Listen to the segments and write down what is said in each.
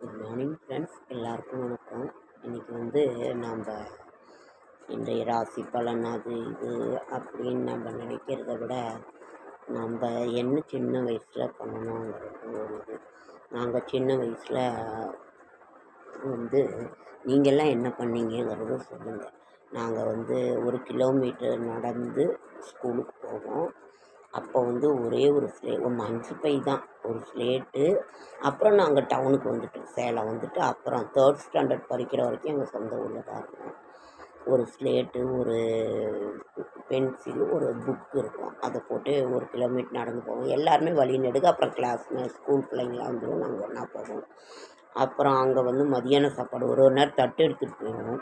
Good morning friends, எல்லாருக்கும் வணக்கம். இன்றைக்கி வந்து நாம் இன்றைய ராசி பலன் அது இது அப்படின்னு நம்ம நினைக்கிறத விட நம்ம என்ன சின்ன வயசில் பண்ணணுங்கிறது ஒரு இது. நாங்கள் சின்ன வயசில் வந்து நீங்கள்லாம் என்ன பண்ணீங்கிறத சொல்லுங்கள். நாங்கள் வந்து 1 கிலோமீட்டர் நடந்து ஸ்கூலுக்கு போவோம். அப்போ வந்து ஒரே ஒரு மஞ்சு பை தான், ஒரு ஸ்லேட்டு. அப்புறம் நாங்கள் டவுனுக்கு வந்துட்டோம், சேலம் வந்துட்டு. அப்புறம் 3rd ஸ்டாண்டர்ட் படிக்கிற வரைக்கும் எங்கள் சொந்த ஊரில் தான் இருந்தோம். ஒரு ஸ்லேட்டு, ஒரு பென்சிலு, ஒரு புக்கு இருக்கும். அதை போட்டு 1 கிலோமீட்டர் நடந்து போவோம். எல்லாருமே வழி நெடுக. அப்புறம் ஸ்கூல் பிள்ளைங்களாம் வந்துடும், நாங்கள் ஒன்றா போவோம். அப்புறம் அங்கே வந்து மதியான சாப்பாடு ஒரு நேரம் தட்டு எடுத்துகிட்டு போயிடுவோம்.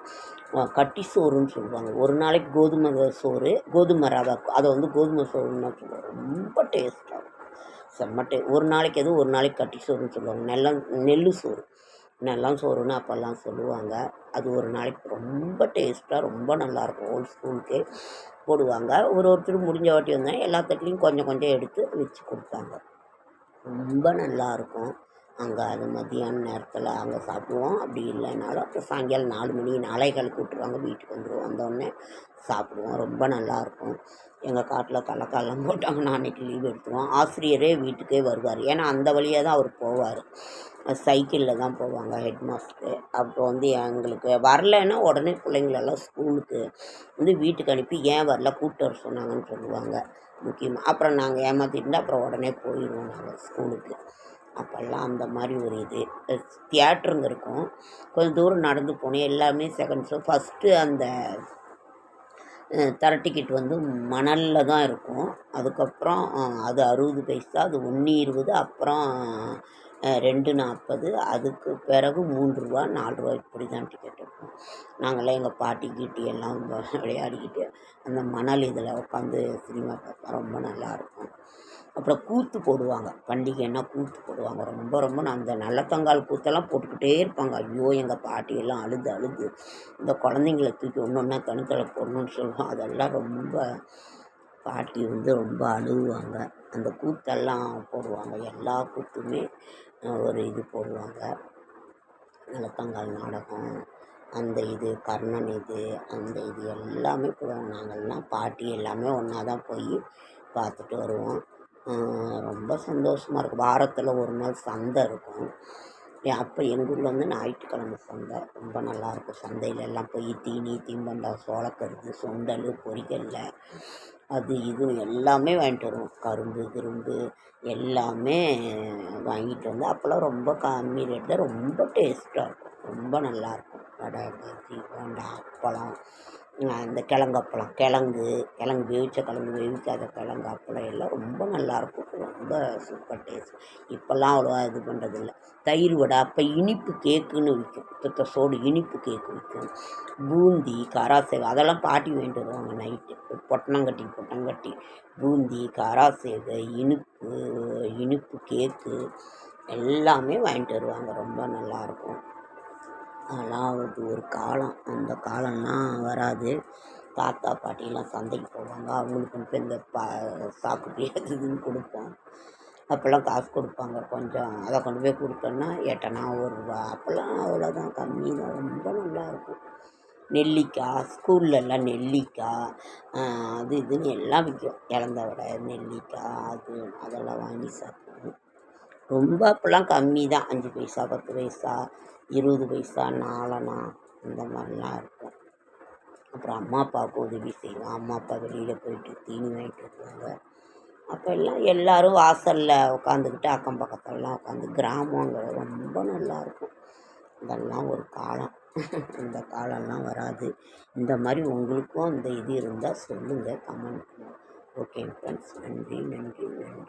கட்டி சோறுன்னு சொல்லுவாங்க. ஒரு நாளைக்கு கோதுமை சோறு, கோதுமை ரவை, அதை வந்து கோதுமை சோறுன்னு தான் சொல்லுவாங்க. ரொம்ப டேஸ்ட்டாக இருக்கும், செம்ம ஒரு நாளைக்கு எதுவும் ஒரு நாளைக்கு கட்டி சோறுன்னு சொல்லுவாங்க. நெல் சோறு, நெல்லம் சோறுன்னு அப்போல்லாம் சொல்லுவாங்க. அது ஒரு நாளைக்கு ரொம்ப டேஸ்ட்டாக ரொம்ப நல்லாயிருக்கும். ஹோல் ஸ்கூலுக்கே போடுவாங்க. ஒருத்தர் முடிஞ்ச வாட்டி வந்தால் எல்லா தட்டுலையும் கொஞ்சம் கொஞ்சம் எடுத்து வச்சு கொடுத்தாங்க. ரொம்ப நல்லாயிருக்கும். அங்கே அது மதியான நேரத்தில் அங்கே சாப்பிடுவோம். அப்படி இல்லைனாலும் அப்புறம் சாயங்காலம் 4 மணி 4:15 விட்டுருவாங்க, வீட்டுக்கு வந்துடுவோம். வந்தோடனே சாப்பிடுவோம். ரொம்ப நல்லாயிருக்கும். எங்கள் காட்டில் கடலக்காயெல்லாம் போட்டாங்கன்னா அன்றைக்கி லீவ் எடுத்துருவோம். ஆசிரியரே வீட்டுக்கே வருவார். ஏன்னா அந்த வழியாக தான் அவர் போவார். சைக்கிளில் தான் போவாங்க ஹெட் மாஸ்டரு. அப்போ வந்து எங்களுக்கு வரலைன்னா உடனே பிள்ளைங்களெல்லாம் ஸ்கூலுக்கு வந்து வீட்டுக்கு அனுப்பி ஏன் வரல, கூப்பிட்டு வர சொன்னாங்கன்னு சொல்லுவாங்க முக்கியமாக. அப்புறம் நாங்கள் ஏமாற்றிட்டு அப்புறம் உடனே போயிடுவோம் நாங்கள் ஸ்கூலுக்கு. அப்போல்லாம் அந்த மாதிரி ஒரு இது. தியேட்டருங்க இருக்கும், கொஞ்சம் தூரம் நடந்து போனோம். எல்லாமே செகண்ட் ஷோ. ஃபஸ்ட்டு அந்த தர டிக்கெட் வந்து மணலில் தான் இருக்கும். அதுக்கப்புறம் அது 60 பைசா, அது 1.20, அப்புறம் 2.40, அதுக்கு பிறகு 3 ரூபா 4 ரூபா இப்படி தான் டிக்கெட் இருக்கும். நாங்கள்லாம் எங்கள் பாட்டி கீட்டி எல்லாம் விளையாடிக்கிட்டு அந்த மணல் இதில் உட்காந்து சினிமா பார்ப்போம். ரொம்ப நல்லாயிருக்கும். அப்புறம் கூத்து போடுவாங்க, பண்டிகைன்னா கூத்து போடுவாங்க. ரொம்ப ரொம்ப அந்த நல்லத்தங்கால் கூத்தெல்லாம் போட்டுக்கிட்டே இருப்பாங்க. ஐயோ, எங்கள் பாட்டியெல்லாம் அழுது அழுது இந்த குழந்தைங்கள தூக்கி ஒன்று ஒன்றா கணுத்தில் போடணும்னு சொல்லுவோம். அதெல்லாம் ரொம்ப பாட்டி வந்து ரொம்ப அழுவாங்க. அந்த கூத்தெல்லாம் போடுவாங்க. எல்லா கூத்துமே ஒரு இது போடுவாங்க. நல்லத்தங்கால் நாடகம், அந்த இது கர்ணன் இது, அந்த இது எல்லாமே போடுவாங்க. நாங்கள்லாம் பாட்டி எல்லாமே ஒன்றா தான் போய் பார்த்துட்டு வருவோம். ரொம்ப சந்தோஷமாக இருக்கும். வாரத்தில் ஒரு நாள் சந்தை இருக்கும். அப்போ எங்கள் ஊரில் வந்து ஞாயிற்றுக்கிழமை சந்தை ரொம்ப நல்லாயிருக்கும். சந்தையில் எல்லாம் போய் தீனி தீம்பண்டம், சோளக்கருது, சுண்டல், பொரிகல்ல, அது இது எல்லாமே வாங்கிட்டு வருவோம். கரும்பு கிரும்பு எல்லாமே வாங்கிட்டு வந்து அப்போல்லாம் ரொம்ப கம்மி ரேட்டில் ரொம்ப டேஸ்ட்டாக இருக்கும். ரொம்ப நல்லாயிருக்கும். வடை, பஜ்ஜி, போண்டா, அப்பளம், இந்த கிழங்கப்பளம், கிழங்கு வேவிச்ச கிழங்கு, வேவிக்காத கிழங்கு அப்பளம் எல்லாம் ரொம்ப நல்லாயிருக்கும். ரொம்ப சூப்பர் டேஸ்ட். இப்போல்லாம் அவ்வளோவா இது பண்ணுறதில்ல. தயிர் வடை, அப்போ இனிப்பு கேக்குன்னு விற்கும். சோடு இனிப்பு கேக்கு விற்கும். பூந்தி, காராசேவை, அதெல்லாம் பாட்டி வாங்கிட்டு வருவாங்க நைட்டு. பொட்டங்கட்டி பூந்தி, காராசேவை, இனிப்பு கேக்கு எல்லாமே வாங்கிட்டு வருவாங்க. ரொம்ப நல்லாயிருக்கும். அதெல்லாம் ஒரு காலம். அந்த காலம்லாம் வராது. தாத்தா பாட்டிலாம் சந்தைக்கு போவாங்க. அவங்களுக்கு இந்த சாக்குப்பை இதுன்னு கொடுப்போம். அப்போல்லாம் காசு கொடுப்பாங்க கொஞ்சம். அதை கொண்டு போய் கொடுத்தோன்னா 8 அணா 1 ரூபா. அப்போல்லாம் அவ்வளோதான், கம்மி தான். ரொம்ப நல்லாயிருக்கும். நெல்லிக்காய், ஸ்கூல்லலாம் நெல்லிக்காய் அது இதுன்னு எல்லாம் விற்கும். இலந்த வடை, நெல்லிக்காய், அதெல்லாம் வாங்கி சாப்பிடுவோம். ரொம்ப அப்போல்லாம் கம்மி தான். 5 பைசா, 10 பைசா, 20 பைசா, 4 அணா இந்த மாதிரிலாம் இருக்கும். அப்புறம் அம்மா அப்பாவுக்கு உதவி செய்வோம். அம்மா அப்பா வெளியில் போயிட்டு தீனி வாங்கிட்டு வருவாங்க. அப்போ எல்லோரும் வாசலில் உட்காந்துக்கிட்டு அக்கம் பக்கத்துலலாம் உட்காந்து, கிராமங்கிறது ரொம்ப நல்லாயிருக்கும். இதெல்லாம் ஒரு காலம். இந்த காலம்லாம் வராது. இந்த மாதிரி உங்களுக்கும் அந்த இது இருந்தால் சொல்லுங்கள், கமெண்ட் பண்ணுங்கள். ஓகே ஃப்ரெண்ட்ஸ், நன்றி நன்றி நன்றி.